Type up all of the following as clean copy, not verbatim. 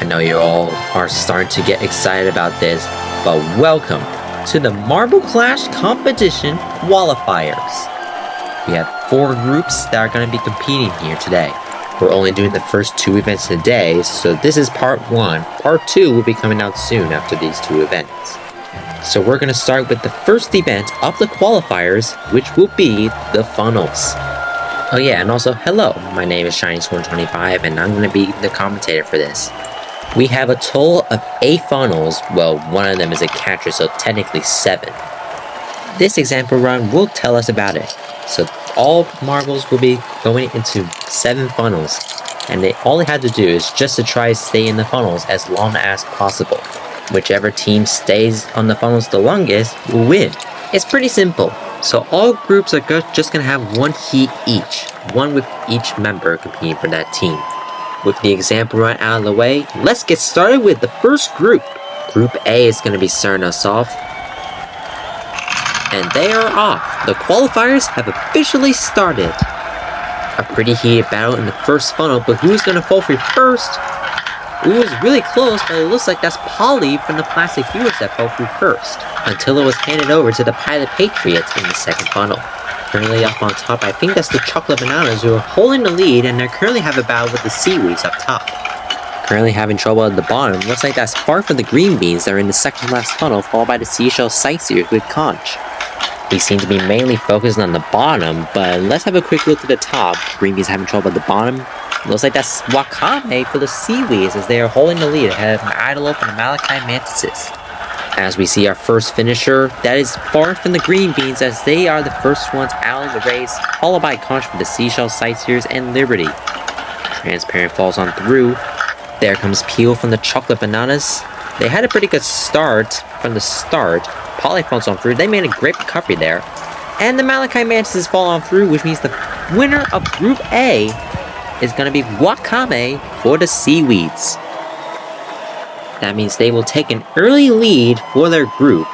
I know you all are starting to get excited about this, but welcome to the Marble Clash Competition Qualifiers. We have 4 groups that are going to be competing here today. We're only doing the first 2 events today, so this is part 1. Part 2 will be coming out soon after these 2 events. So we're going to start with the first event of the qualifiers, which will be the funnels. Oh yeah, and also hello, my name is Shiny125 and I'm going to be the commentator for this. We have a total of 8 funnels, well one of them is a catcher, so technically 7. This example run will tell us about it. So all marbles will be going into 7 funnels, and all they have to do is just to try to stay in the funnels as long as possible. Whichever team stays on the funnels the longest will win. It's pretty simple. So all groups are just going to have 1 heat each, one with each member competing for that team. With the example run out of the way, let's get started with the first group. Group A is going to be starting us off. And they are off. The qualifiers have officially started. A pretty heated battle in the first funnel, but who's going to fall for first? Ooh, it was really close, but it looks like that's Polly from the Plastic Heroes that fell through first, until it was handed over to the Pilot Patriots in the second funnel. Currently up on top, I think that's the Chocolate Bananas who are holding the lead, and they currently have a battle with the Seaweeds up top. Currently having trouble at the bottom, looks like that's Fart from the Green Beans that are in the second last funnel, followed by the Seashell Sightseers with Conch. They seem to be mainly focused on the bottom, but let's have a quick look at the top. Green Beans having trouble at the bottom. Looks like that's Wakame for the Seaweeds as they are holding the lead ahead of Idolo and the Malachi Mantises. As we see our first finisher, that is Far from the Green Beans as they are the first ones out in the race, followed by Conch for the Seashell Sightseers and Liberty. Transparent falls on through. There comes Peel from the Chocolate Bananas. They had a pretty good start from the start. Polly falls on through. They made a great recovery there. And the Malachi Mantises fall on through, which means the winner of Group A is going to be Wakame for the Seaweeds. That means they will take an early lead for their group.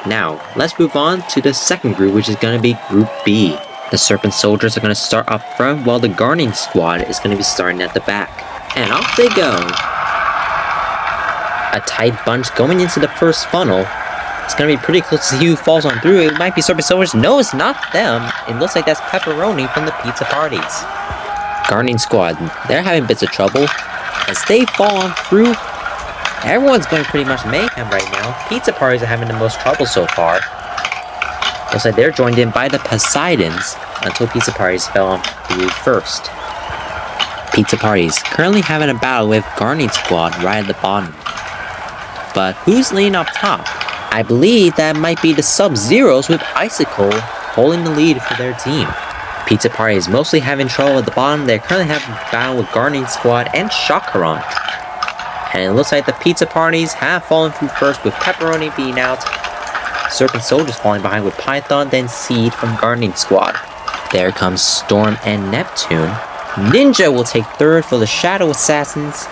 Now, let's move on to the second group, which is going to be Group B. The Serpent Soldiers are going to start up front, while the Guarding Squad is going to be starting at the back. And off they go. A tight bunch going into the first funnel. It's going to be pretty close to see who falls on through. It might be Serpent Soldiers. No, it's not them. It looks like that's Pepperoni from the Pizza Parties. Guarding Squad, they're having bits of trouble. As they fall on through, everyone's going pretty much mayhem right now. Pizza Parties are having the most trouble so far. Looks like they're joined in by the Poseidons until Pizza Parties fell on through first. Pizza Parties currently having a battle with Guarding Squad right at the bottom. But who's leading up top? I believe that might be the Sub-Zeros with Icicle holding the lead for their team. Pizza Party is mostly having trouble at the bottom. They're currently having a battle with Guarding Squad and Shakaran. And it looks like the Pizza Parties have fallen through first with Pepperoni being out. Serpent Soldiers falling behind with Python, then Seed from Guarding Squad. There comes Storm and Neptune. Ninja will take third for the Shadow Assassins.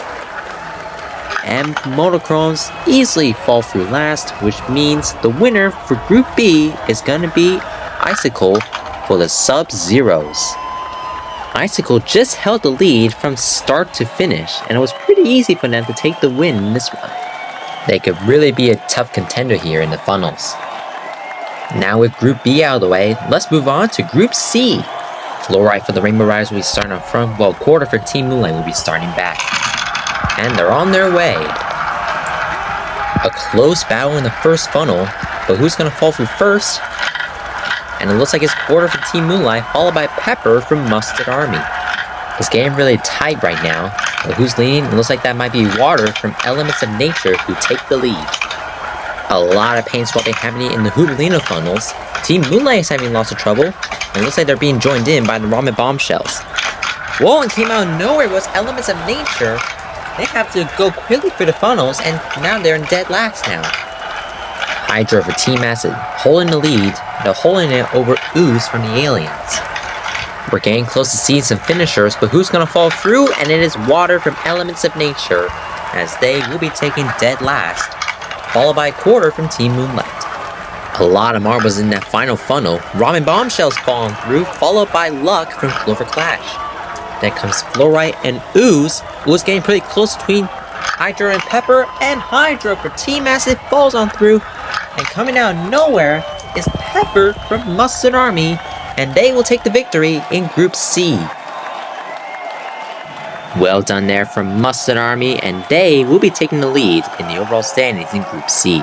And Monochromes easily fall through last, which means the winner for Group B is going to be Icicle for the Sub-Zeros. Icicle just held the lead from start to finish, and it was pretty easy for them to take the win in this one. They could really be a tough contender here in the funnels. Now with Group B out of the way, let's move on to Group C. Fluorite for the Rainbow Riders will be starting up front, while Quarter for Team Moonlight will be starting back. And they're on their way. A close battle in the first funnel, but who's going to fall through first? And it looks like it's Quarter for Team Moonlight, followed by Pepper from Mustard Army. It's getting really tight right now, but who's leading? It looks like that might be Water from Elements of Nature who take the lead. A lot of pain swapping happening in the Hoobalino funnels. Team Moonlight is having lots of trouble, and it looks like they're being joined in by the Ramen Bombshells. Whoa, and came out of nowhere was Elements of Nature. They have to go quickly for the funnels, and now they're in dead last now. Hydra for Team Acid, holding the lead. They're holding it over Ooze from the Aliens. We're getting close to seeing some finishers, but who's going to fall through? And it is Water from Elements of Nature, as they will be taking dead last, followed by Quarter from Team Moonlight. A lot of marbles in that final funnel. Ramen Bombshells falling through, followed by Luck from Clover Clash. Then comes Fluorite and Ooze, who was getting pretty close between Hydro and Pepper, and Hydro for Team as it falls on through. And coming out of nowhere is Pepper from Mustard Army, and they will take the victory in Group C. Well done there from Mustard Army, and they will be taking the lead in the overall standings in Group C.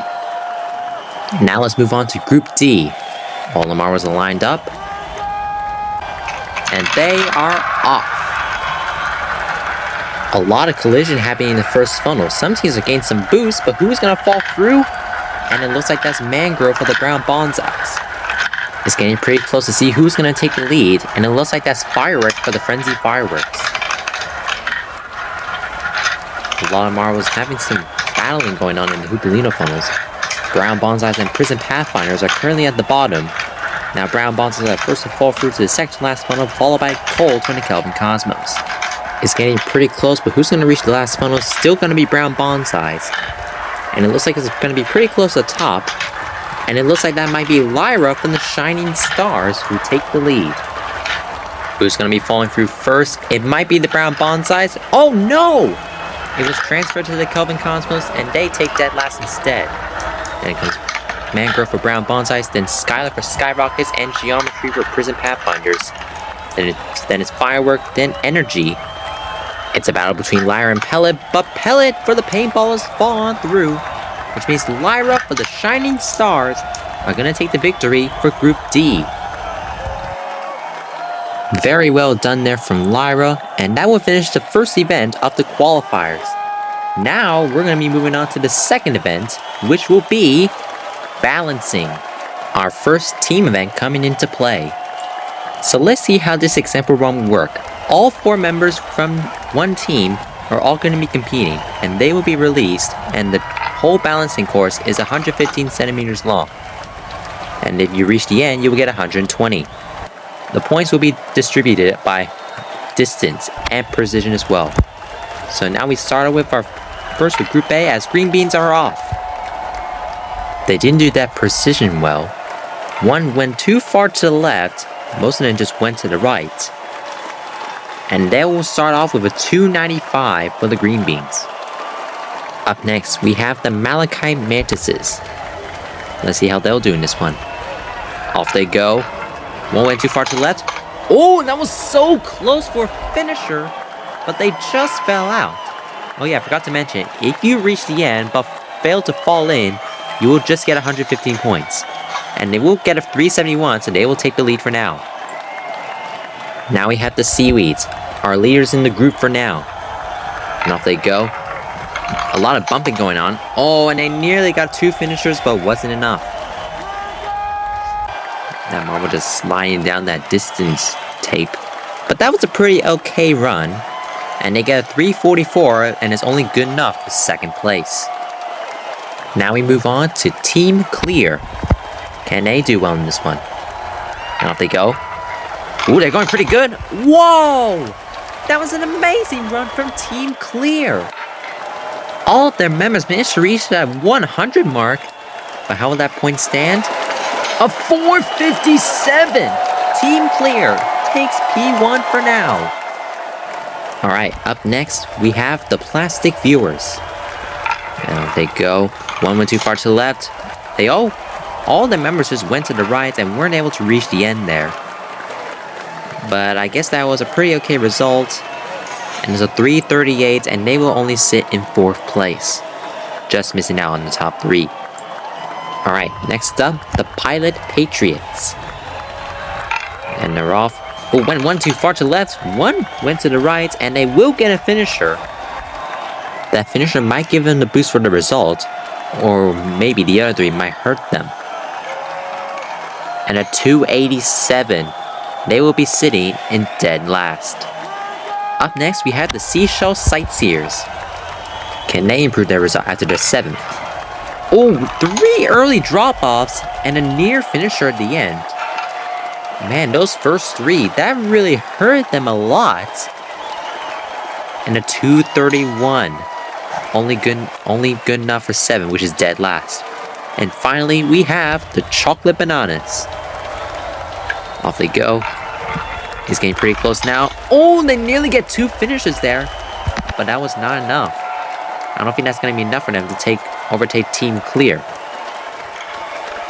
Now let's move on to Group D. All the marbles are lined up, and they are off. A lot of collision happening in the first funnel. Some teams are getting some boosts, but who's going to fall through? And it looks like that's Mangrove for the brown bonsais. It's getting pretty close to see who's going to take the lead, and it looks like that's Fireworks for the Frenzy Fireworks. A lot of marbles having some battling going on in the Hoopolino funnels. Brown Bonsais and Prison Pathfinders are currently at the bottom. Now Brown Bonsais are first to fall through to the second to last funnel, followed by Cold from the Kelvin Cosmos. It's getting pretty close, but who's going to reach the last funnel? Still going to be Brown Bonsais. And it looks like it's going to be pretty close to the top. And it looks like that might be Lyra from the Shining Stars who take the lead. Who's going to be falling through first? It might be the Brown Bonsais. Oh no! It was transferred to the Kelvin Cosmos, and they take dead last instead. Then it comes Mangrove for Brown Bonsais, then Skylar for Skyrockets, and Geometry for Prison Pathfinders. Then it's Firework, then Energy. It's a battle between Lyra and Pellet, but Pellet for the Paintballers fall on through, which means Lyra for the Shining Stars are going to take the victory for Group D. Very well done there from Lyra, and that will finish the first event of the qualifiers. Now we're going to be moving on to the second event, which will be balancing, our first team event coming into play. So let's see how this example run will work. All 4 members from one team are all going to be competing, and they will be released, and the whole balancing course is 115 centimeters long. And if you reach the end, you will get 120. The points will be distributed by distance and precision as well. So now we started with our first with Group A, as green beans are off. They didn't do that precision well. One went too far to the left, most of them just went to the right. And they will start off with a 295 for the green beans. Up next, we have the Malachite Mantises. Let's see how they'll do in this one. Off they go. One went too far to the left. Oh, that was so close for a finisher, but they just fell out. Oh yeah, I forgot to mention, if you reach the end but fail to fall in, you will just get 115 points. And they will get a 371, so they will take the lead for now. Now we have the Seaweeds, our leaders in the group for now. And off they go. A lot of bumping going on. Oh, and they nearly got 2 finishers, but wasn't enough. That marble just sliding down that distance tape. But that was a pretty okay run. And they get a 344, and it's only good enough for second place. Now we move on to Team Clear. Can they do well in this one? And off they go. Ooh, they're going pretty good. Whoa! That was an amazing run from Team Clear. All of their members managed to reach that 100 mark. But how will that point stand? A 457! Team Clear takes P1 for now. Alright, up next, we have the Plastic Viewers. And off they go. One went too far to the left. All the members just went to the right and weren't able to reach the end there. But I guess that was a pretty okay result. And it's a 338, and they will only sit in 4th place. Just missing out on the top 3. Alright, next up, the Pilot Patriots. And they're off. Oh, one too far to the left, one went to the right, and they will get a finisher. That finisher might give them the boost for the result, or maybe the other 3 might hurt them. And a 287. They will be sitting in dead last. Up next, we have the Seashell Sightseers. Can they improve their result after their 7th? Oh, 3 early drop-offs and a near finisher at the end. Man, those first 3, that really hurt them a lot. And a 231. Only good enough for 7, which is dead last. And finally, we have the Chocolate Bananas. Off they go. He's getting pretty close now. Oh, they nearly get 2 finishes there. But that was not enough. I don't think that's going to be enough for them to overtake Team Clear.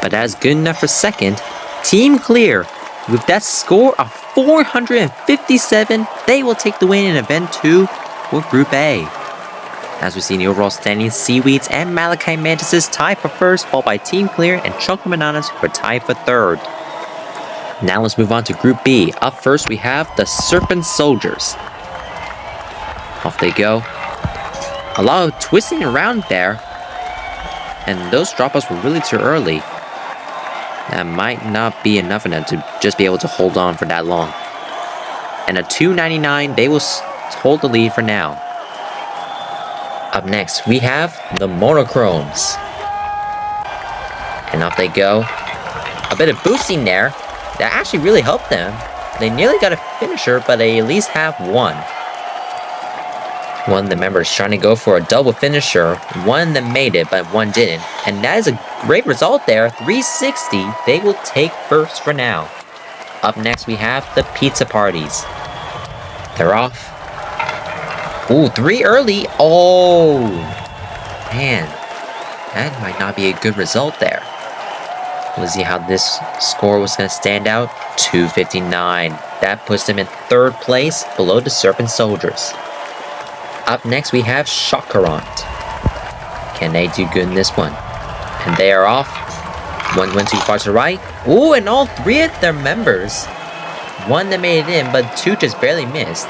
But that is good enough for second. Team Clear, with that score of 457, they will take the win in Event 2 for Group A. As we see in the overall standings, Seaweeds and Malachite Mantises tie for first, followed by Team Clear and Chocolate Bananas who are tied for third. Now let's move on to Group B. Up first we have the Serpent Soldiers. Off they go. A lot of twisting around there, and those drop-offs were really too early. That might not be enough for them to just be able to hold on for that long. And at 299, they will hold the lead for now. Up next, we have the Monochromes. And off they go. A bit of boosting there. That actually really helped them. They nearly got a finisher, but they at least have one. One of the members trying to go for a double finisher. One that made it, but one didn't. And that is a great result there. 360. They will take first for now. Up next, we have the Pizza Parties. They're off. Ooh, 3 early. Oh, man. That might not be a good result there. Let's see how this score was going to stand out. 259. That puts them in third place, below the Serpent Soldiers. Up next, we have Chakarant. Can they do good in this one? And they are off. One went too far to the right. Ooh, and all 3 of their members. One that made it in, but 2 just barely missed.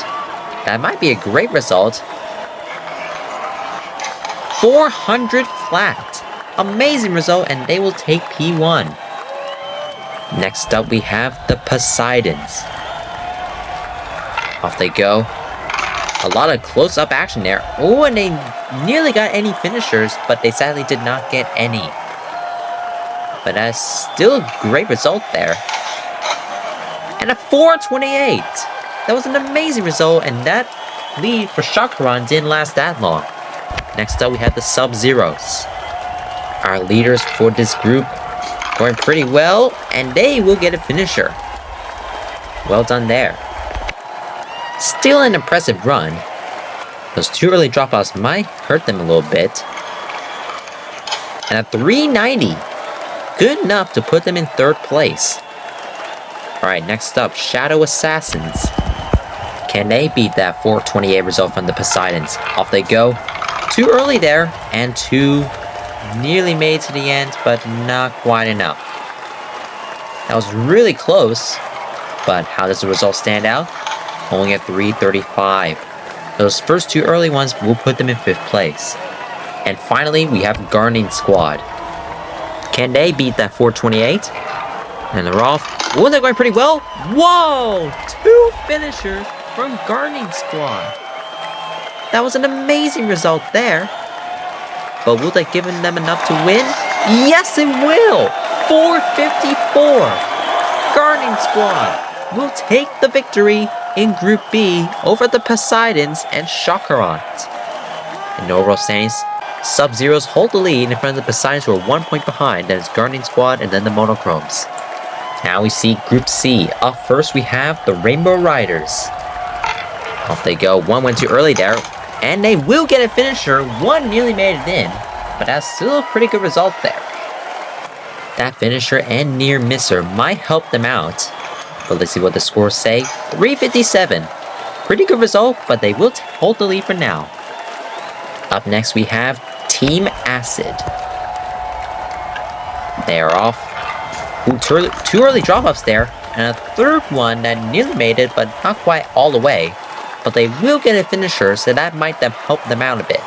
That might be a great result. 400 flat. Amazing result, and they will take P1. Next up, we have the Poseidons. Off they go. A lot of close-up action there. Oh, and they nearly got any finishers, but they sadly did not get any. But that's still a great result there. And a 428. That was an amazing result, and that lead for Chakarant didn't last that long. Next up, we have the Sub-Zeros. Our leaders for this group going pretty well, and they will get a finisher. Well done there. Still an impressive run. Those 2 early dropouts might hurt them a little bit. And a 390. Good enough to put them in third place. Alright, next up, Shadow Assassins. Can they beat that 428 result from the Poseidons? Off they go. 2 early there, and 2 nearly made to the end, but not quite enough. That was really close, but how does the result stand out? Only at 335. Those first 2 early ones will put them in 5th place. And finally, we have Gardening Squad. Can they beat that 428? And they're off. Oh, they're going pretty well. Whoa! 2 finishers from Gardening Squad. That was an amazing result there. But will they give them enough to win? Yes, it will! 454. Gardening Squad will take the victory in Group B over the Poseidons and Chakarant. In the overall standings, Sub-Zeros hold the lead in front of the Poseidons who are 1 point behind. That is Gardening Squad and then the Monochromes. Now we see Group C. Up first we have the Rainbow Riders. Off they go. 1 went too early there. And they will get a finisher. 1 nearly made it in. But that's still a pretty good result there. That finisher and near misser might help them out. But let's see what the scores say. 357. Pretty good result, but they will hold the lead for now. Up next we have Team Acid. They are off. Ooh, 2 early drop-offs there. And a 3rd one that nearly made it, but not quite all the way. But they will get a finisher, so that might help them out a bit.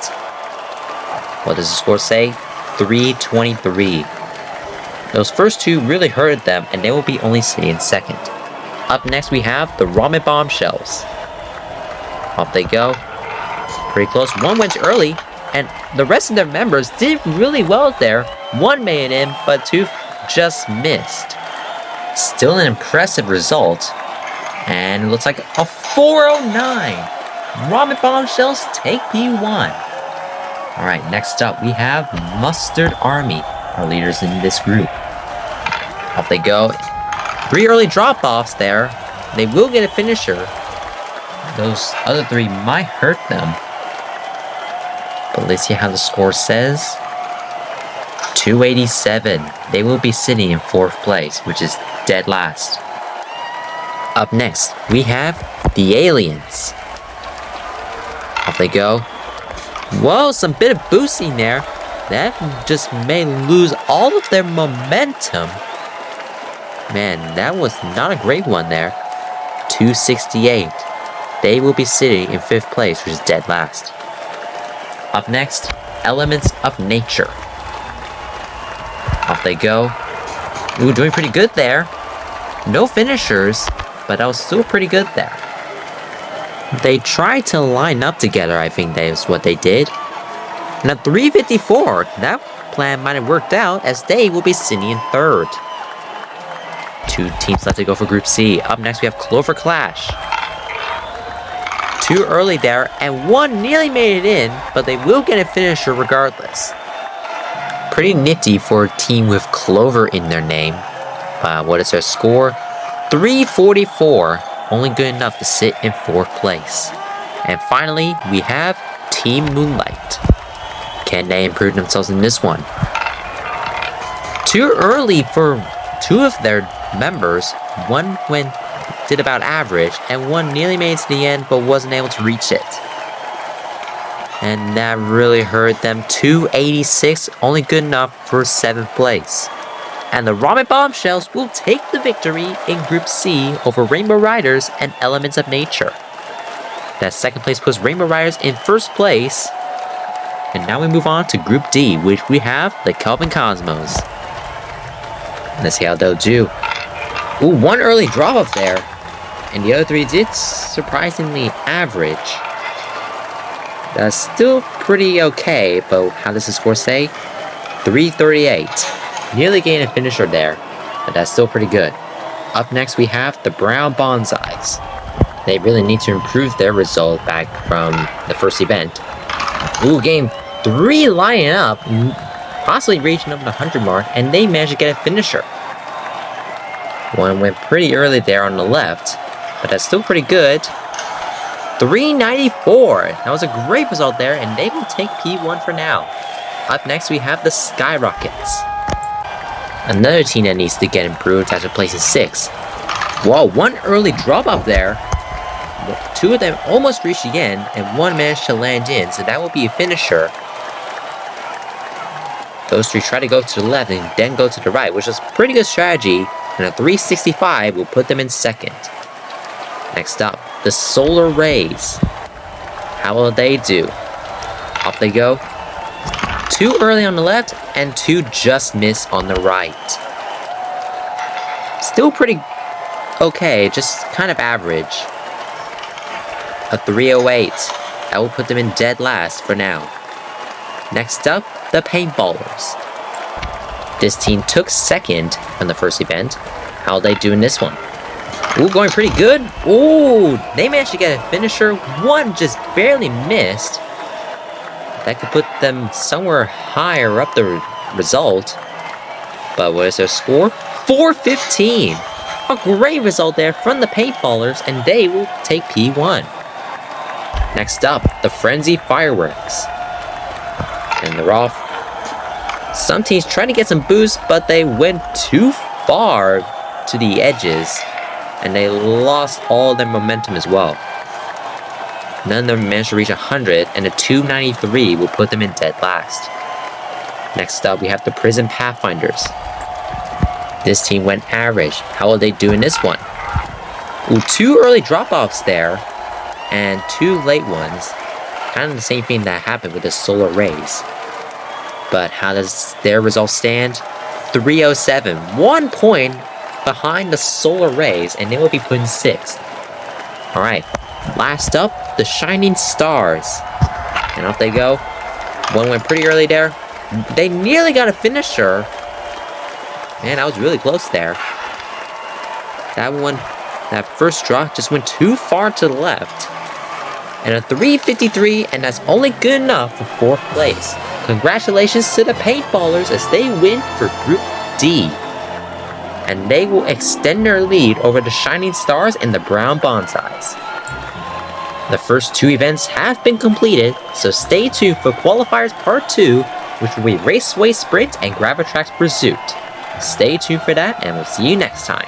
What does the score say? 323. Those first 2 really hurted them, and they will be only sitting in 2nd. Up next, we have the Ramen Bombshells. Off they go. Pretty close. 1 went early, and the rest of their members did really well there. 1 made it in, but 2 just missed. Still an impressive result. And it looks like a 409. Ramen Bombshells take P1. Alright, next up we have Mustard Army, our leaders in this group. Off they go. 3 early drop-offs there. They will get a finisher. Those other 3 might hurt them. But let's see how the score says. 287. They will be sitting in 4th place, which is dead last. Up next, we have the aliens. Off they go. Whoa, some bit of boosting there. That just may lose all of their momentum. Man, that was not a great one there. 268. They will be sitting in 5th place, which is dead last. Up next, elements of nature. Off they go. Ooh, doing pretty good there. No finishers, but that was still pretty good there. They tried to line up together, I think that is what they did. And at 354, that plan might have worked out as they will be sitting in 3rd. 2 teams left to go for Group C. Up next we have Clover Clash. 2 early there, and 1 nearly made it in, but they will get a finisher regardless. Pretty nifty for a team with Clover in their name. What is their score? 344, only good enough to sit in 4th place. And finally, we have Team Moonlight. Can they improve themselves in this one? Too early for 2 of their members. 1 did about average, and 1 nearly made it to the end but wasn't able to reach it. And that really hurt them. 286, only good enough for 7th place. And the Ramen Bombshells will take the victory in Group C over Rainbow Riders and Elements of Nature. That 2nd place puts Rainbow Riders in 1st place. And now we move on to Group D, which we have the Kelvin Cosmos. Let's see how they'll do. Ooh, 1 early drop off there. And the other 3 did surprisingly average. That's still pretty okay, but how does the score say? 338. Nearly gained a finisher there, but that's still pretty good. Up next we have the Brown Bonsais. They really need to improve their result back from the first event. Ooh, game 3 lining up, possibly reaching up the 100 mark, and they managed to get a finisher. 1 went pretty early there on the left, but that's still pretty good. 394. That was a great result there, and they will take P1 for now. Up next, we have the Skyrockets. Another team that needs to get improved after placing 6. Whoa, 1 early drop off there. 2 of them almost reached the end, and 1 managed to land in, so that will be a finisher. Those 3 try to go to the left and then go to the right, which is a pretty good strategy, and a 365 will put them in 2nd. Next up, the Solar Rays. How will they do? Off they go. 2 early on the left, and 2 just miss on the right. Still pretty okay, just kind of average. A 308. That will put them in dead last for now. Next up, the Paintballers. This team took 2nd from the first event. How'll they do in this one? Ooh, going pretty good. Ooh, they managed to get a finisher. 1 just barely missed. That could put them somewhere higher up the result. But what is their score? 415. A great result there from the Paintballers, and they will take P1. Next up, the Frenzy Fireworks. And they're off. Some teams trying to get some boost, but they went too far to the edges, and they lost all their momentum as well. None of them managed to reach 100, and a 293 will put them in dead last. Next up, we have the Prison Pathfinders. This team went average. How will they do in this one? Ooh, 2 early drop-offs there, and 2 late ones. Kind of the same thing that happened with the Solar Rays. But how does their result stand? 307. 1 point behind the Solar Rays, and they will be put in 6th. Alright, last up, the Shining Stars. And off they go. 1 went pretty early there. They nearly got a finisher. Man, that was really close there. That first drop just went too far to the left. And a 353, and that's only good enough for 4th place. Congratulations to the Paintballers as they win for Group D. And they will extend their lead over the Shining Stars and the Brown Bonsais. The first 2 events have been completed, so stay tuned for Qualifiers Part 2, which will be Raceway Sprint and Gravitrax Pursuit. Stay tuned for that, and we'll see you next time.